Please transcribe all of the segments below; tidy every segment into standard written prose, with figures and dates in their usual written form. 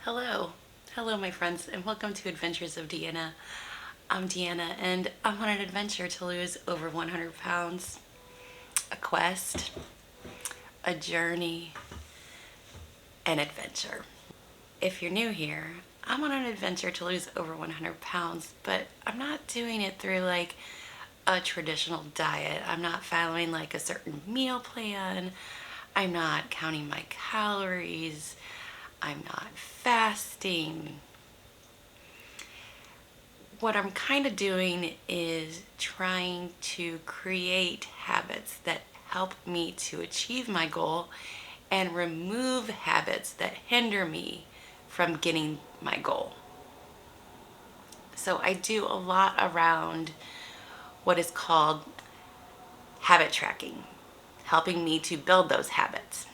Hello. Hello, my friends, and welcome to Adventures of Deanna. I'm Deanna, and I'm on an adventure to lose over 100 pounds. A quest, a journey, an adventure. If you're new here, I'm on an adventure to lose over 100 pounds, but I'm not doing it through like a traditional diet. I'm not following like a certain meal plan. I'm not counting my calories. I'm not fasting. What I'm kind of doing is trying to create habits that help me to achieve my goal and remove habits that hinder me from getting my goal. So I do a lot around what is called habit tracking, helping me to build those habits.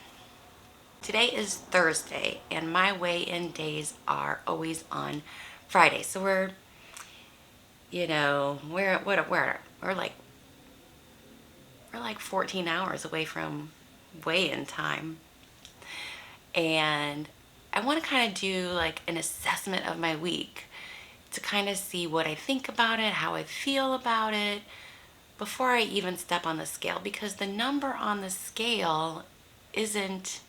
Today is Thursday, and my weigh-in days are always on Friday. So we're like 14 hours away from weigh-in time. And I want to kind of do like an assessment of my week to kind of see what I think about it, how I feel about it before I even step on the scale, because the number on the scale isn't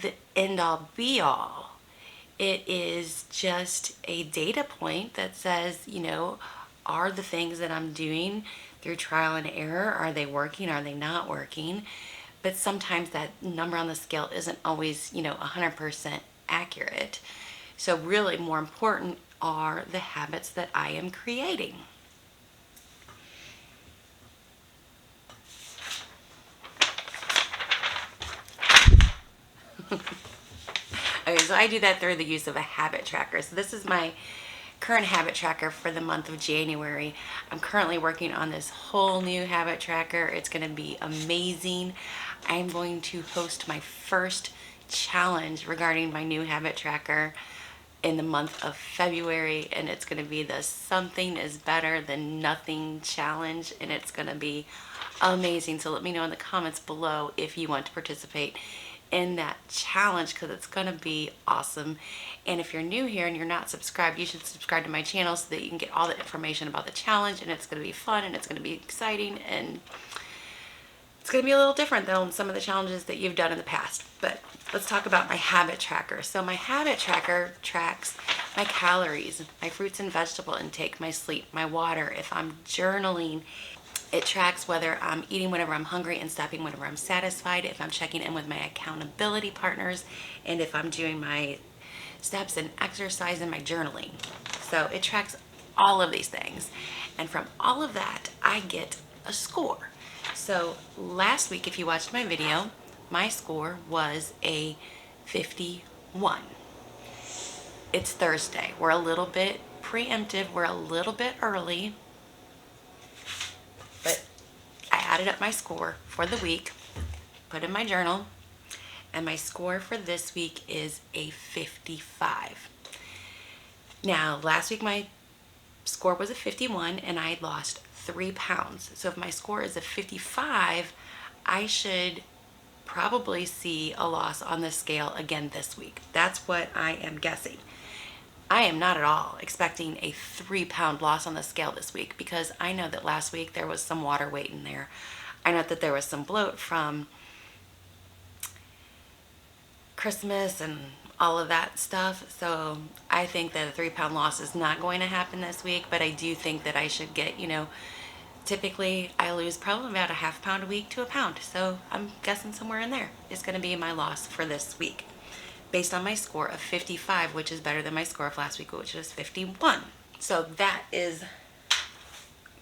the end all be all. It is just a data point that says, are the things that I'm doing through trial and error, are they working, are they not working? But sometimes that number on the scale isn't always, 100% accurate. So really more important are the habits that I am creating. Okay, so I do that through the use of a habit tracker. So this is my current habit tracker for the month of January. I'm currently working on this whole new habit tracker. It's going to be amazing. I'm going to host my first challenge regarding my new habit tracker in the month of February, and it's going to be the Something is Better Than Nothing challenge, and it's going to be amazing. So let me know in the comments below if you want to participate in that challenge, because it's going to be awesome. And if you're new here and you're not subscribed, you should subscribe to my channel so that you can get all the information about the challenge, and it's going to be fun and it's going to be exciting, and it's going to be a little different than some of the challenges that you've done in the past. But let's talk about my habit tracker. So my habit tracker tracks my calories, my fruits and vegetable intake, my sleep, my water. If I'm journaling, it tracks whether I'm eating whenever I'm hungry and stopping whenever I'm satisfied, if I'm checking in with my accountability partners, and if I'm doing my steps and exercise and my journaling. So it tracks all of these things. And from all of that, I get a score. So last week, if you watched my video, my score was a 51. It's Thursday. We're a little bit preemptive. We're a little bit early. But I added up my score for the week, put in my journal, and my score for this week is a 55. Now, last week my score was a 51 and I lost 3 pounds. So if my score is a 55, I should probably see a loss on the scale again this week. That's what I am guessing. I am not at all expecting a 3-pound loss on the scale this week, because I know that last week there was some water weight in there. I know that there was some bloat from Christmas and all of that stuff. So I think that a 3-pound loss is not going to happen this week, but I do think that I should get, typically I lose probably about a half pound a week to a pound. So I'm guessing somewhere in there is going to be my loss for this week, based on my score of 55, which is better than my score of last week, which was 51. So that is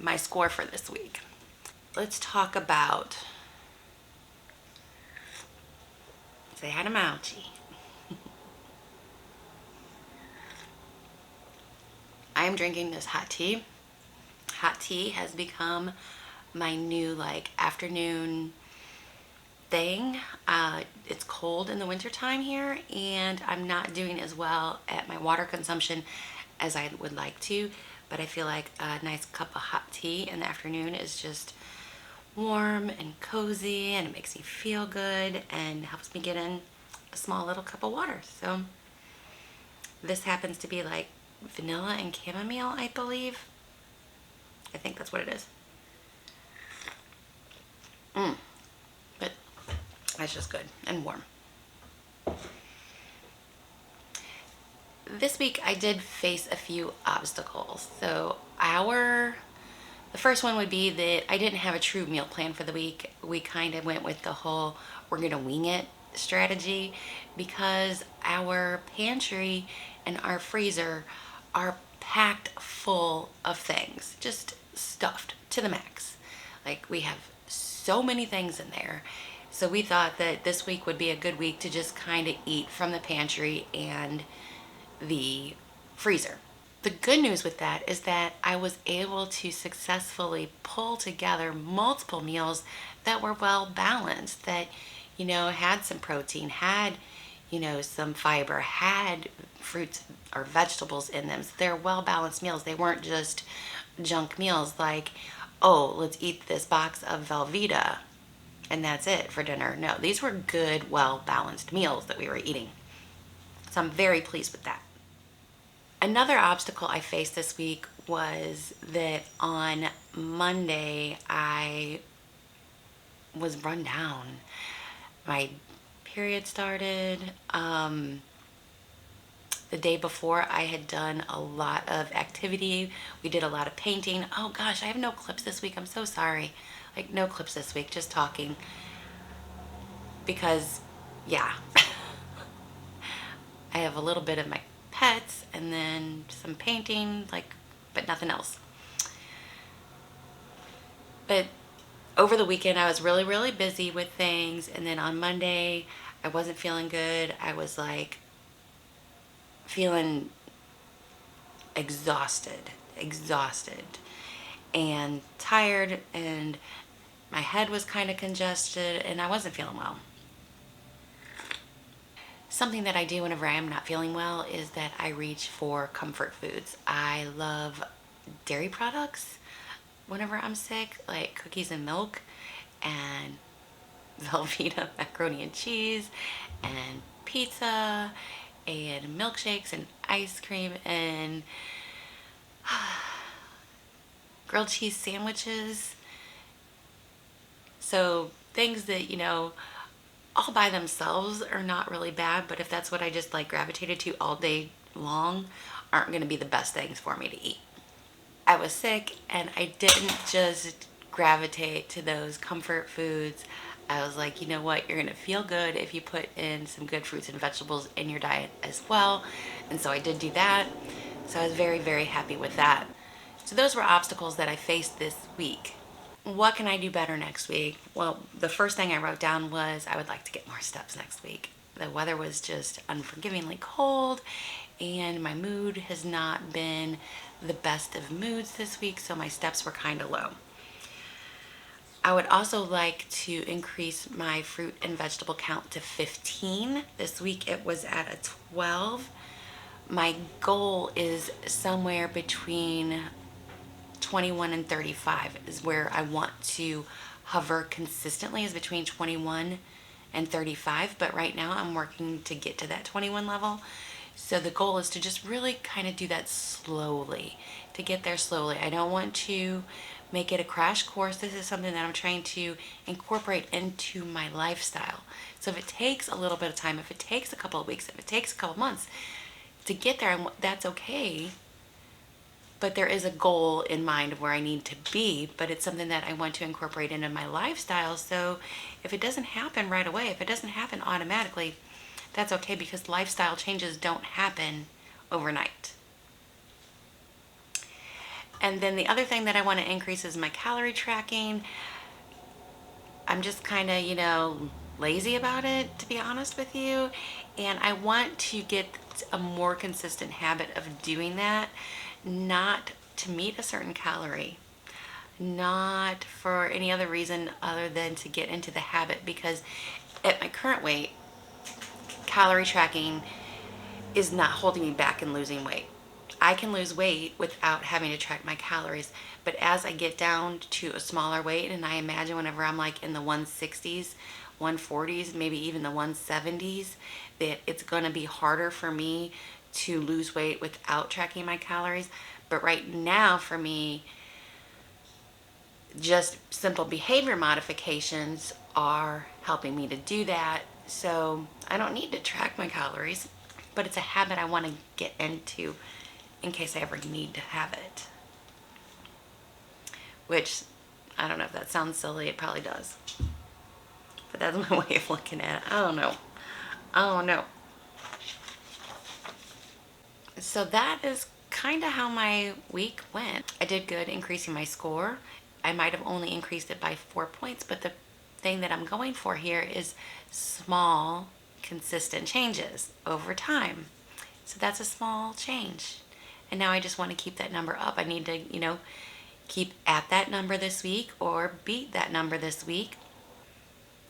my score for this week. Let's talk about, say hi to Mouchie. I'm drinking this hot tea. Hot tea has become my new afternoon thing. It's cold in the wintertime here, and I'm not doing as well at my water consumption as I would like to, but I feel like a nice cup of hot tea in the afternoon is just warm and cozy, and it makes me feel good and helps me get in a small little cup of water. So This happens to be like vanilla and chamomile, I believe. I think that's what it is. But that's just good and warm. This week I did face a few obstacles. So the first one would be that I didn't have a true meal plan for the week. We kind of went with the whole we're gonna wing it strategy because our pantry and our freezer are packed full of things, just stuffed to the max. Like we have so many things in there. So we thought that this week would be a good week to just kind of eat from the pantry and the freezer. The good news with that is that I was able to successfully pull together multiple meals that were well balanced, that, had some protein, had, some fiber, had fruits or vegetables in them. So they're well balanced meals. They weren't just junk meals like, oh, let's eat this box of Velveeta and that's it for dinner. No, these were good, well balanced meals that we were eating. So I'm very pleased with that. Another obstacle I faced this week was that on Monday I was run down. My period started. The day before I had done a lot of activity. We did a lot of painting. Oh gosh, I have no clips this week. I'm so sorry. Like no clips this week, just talking. Because, yeah. I have a little bit of my pets and then some painting, but nothing else. But over the weekend I was really, really busy with things, and then on Monday I wasn't feeling good. I was feeling exhausted and tired, and my head was kind of congested and I wasn't feeling well. Something that I do whenever I am not feeling well is that I reach for comfort foods. I love dairy products whenever I'm sick, like cookies and milk and Velveeta macaroni and cheese and pizza and milkshakes and ice cream and grilled cheese sandwiches. So things that, all by themselves are not really bad, but if that's what I just gravitated to all day long, aren't going to be the best things for me to eat. I was sick and I didn't just gravitate to those comfort foods. I was like, you know what, you're going to feel good if you put in some good fruits and vegetables in your diet as well. And so I did do that. So I was very, very happy with that. So those were obstacles that I faced this week. What can I do better next week? Well, the first thing I wrote down was I would like to get more steps next week. The weather was just unforgivingly cold and my mood has not been the best of moods this week, so my steps were kind of low. I would also like to increase my fruit and vegetable count to 15. This week it was at a 12. My goal is somewhere between 21 and 35 is where I want to hover consistently, is between 21 and 35, but right now I'm working to get to that 21 level. So the goal is to just really kind of do that slowly, to get there slowly. I don't want to make it a crash course. This is something that I'm trying to incorporate into my lifestyle. So if it takes a little bit of time, if it takes a couple of weeks, if it takes a couple of months to get there, that's okay. But there is a goal in mind of where I need to be, but it's something that I want to incorporate into my lifestyle. So if it doesn't happen right away, if it doesn't happen automatically, that's okay, because lifestyle changes don't happen overnight. And then the other thing that I want to increase is my calorie tracking. I'm just kind of, lazy about it, to be honest with you. And I want to get a more consistent habit of doing that. Not to meet a certain calorie, not for any other reason other than to get into the habit, because at my current weight, calorie tracking is not holding me back in losing weight. I can lose weight without having to track my calories, but as I get down to a smaller weight, and I imagine whenever I'm in the 160s, 140s, maybe even the 170s, that it's going to be harder for me to lose weight without tracking my calories. But right now for me, just simple behavior modifications are helping me to do that. So I don't need to track my calories, but it's a habit I want to get into in case I ever need to have it. Which, I don't know if that sounds silly, it probably does. But that's my way of looking at it. I don't know. So that is kind of how my week went. I did good increasing my score. I might have only increased it by 4 points, but the thing that I'm going for here is small, consistent changes over time. So that's a small change. And now I just want to keep that number up. I need to, keep at that number this week or beat that number this week.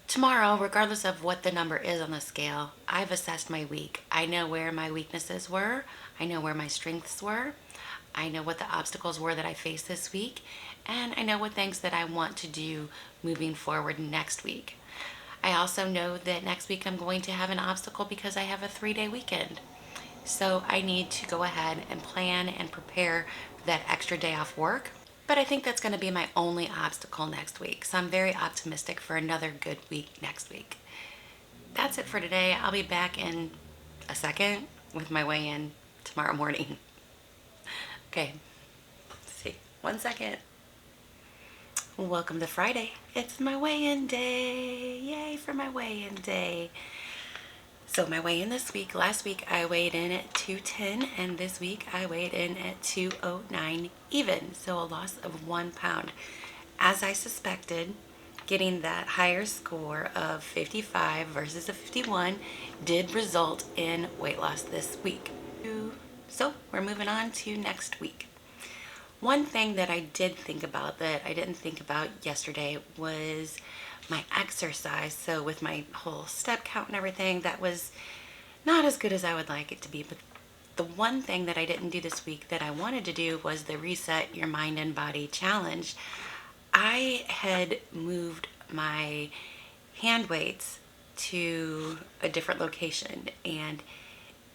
Tomorrow, regardless of what the number is on the scale, I've assessed my week. I know where my weaknesses were. I know where my strengths were. I know what the obstacles were that I faced this week. And I know what things that I want to do moving forward next week. I also know that next week I'm going to have an obstacle because I have a 3-day weekend. So I need to go ahead and plan and prepare for that extra day off work. But I think that's going to be my only obstacle next week. So I'm very optimistic for another good week next week. That's it for today. I'll be back in a second with my weigh-in tomorrow morning. Okay. Let's see. 1 second. Welcome to Friday. It's my weigh-in day. Yay for my weigh-in day. So my weigh-in this week, last week I weighed in at 210 and this week I weighed in at 209 even. So a loss of 1 pound. As I suspected, getting that higher score of 55 versus a 51 did result in weight loss this week. So we're moving on to next week. One thing that I did think about that I didn't think about yesterday was my exercise. So with my whole step count and everything, that was not as good as I would like it to be. But the one thing that I didn't do this week that I wanted to do was the Reset Your Mind and Body Challenge. I had moved my hand weights to a different location and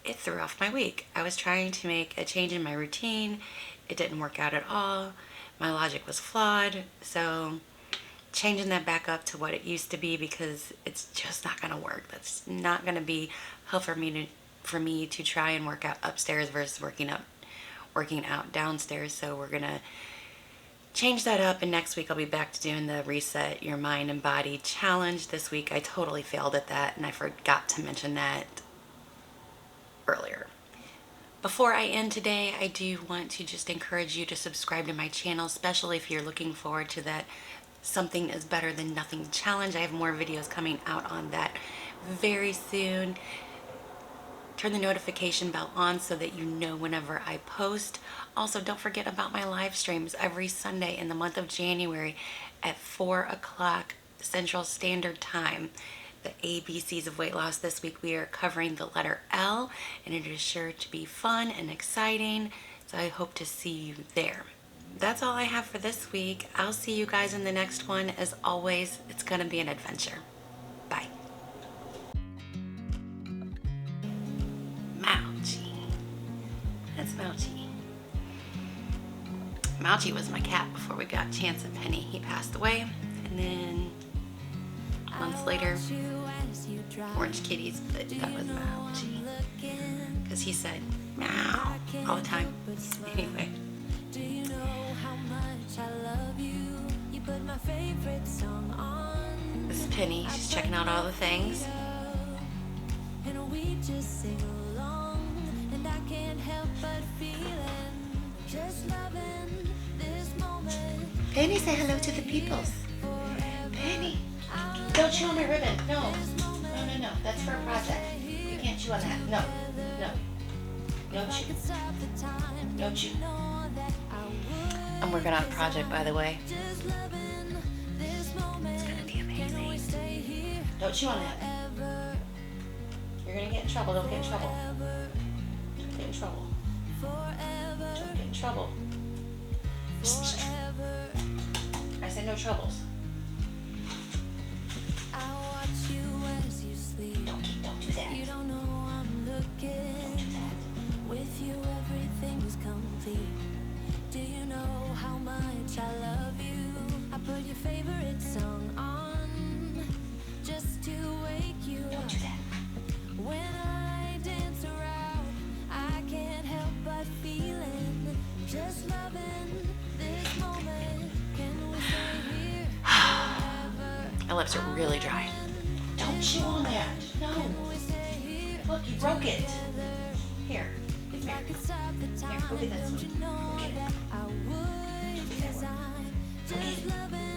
it threw off my week. I was trying to make a change in my routine. It didn't work out at all. My logic was flawed. So changing that back up to what it used to be, because it's just not going to work. That's not going to be helpful for me to try and work out upstairs versus working out downstairs. So we're going to change that up, and next week I'll be back to doing the Reset Your Mind and Body Challenge. This week I totally failed at that, and I forgot to mention that earlier. Before I end today, I do want to just encourage you to subscribe to my channel, especially if you're looking forward to that Something is Better Than Nothing challenge. I have more videos coming out on that very soon. Turn the notification bell on so that you know whenever I post. Also, don't forget about my live streams every Sunday in the month of January at 4 o'clock Central Standard Time. The ABCs of weight loss. This week we are covering the letter L, and it is sure to be fun and exciting. So I hope to see you there. That's all I have for this week. I'll see you guys in the next one. As always, it's going to be an adventure. Bye. Mouchie. That's Mouchie. Mouchie was my cat before we got Chance and Penny. He passed away, and then months later, orange kitties, but that was Mouchie. Because he said meow all the time. Anyway. Do you know how much I love you? You put my favorite song on. This is Penny. She's checking out all the things. And we just sing along. And I can't help but feeling just loving this moment. Penny, say hello to the peoples. Penny, don't chew on my ribbon. No. That's for a project. You can't chew on that. No. No chew. No chew. I'm working on a project, by the way. It's gonna be amazing. Don't chew on that. You're gonna get in trouble. Don't get in trouble. Don't get in trouble. Don't get in trouble. I said no troubles. Don't do that. Don't do that. you, everything's complete. Do you know how much I love you? I put your favorite song on just to wake you up. Don't do that. When I dance around, I can't help but feeling, just loving this moment. Can we stay here forever? My lips are really dry. Don't chew on that. No. Can we stay here Look, you broke it. together? Here. If I could stop the time, go get that don't one. you know Go get it. that I would? 'Cause I'm just loving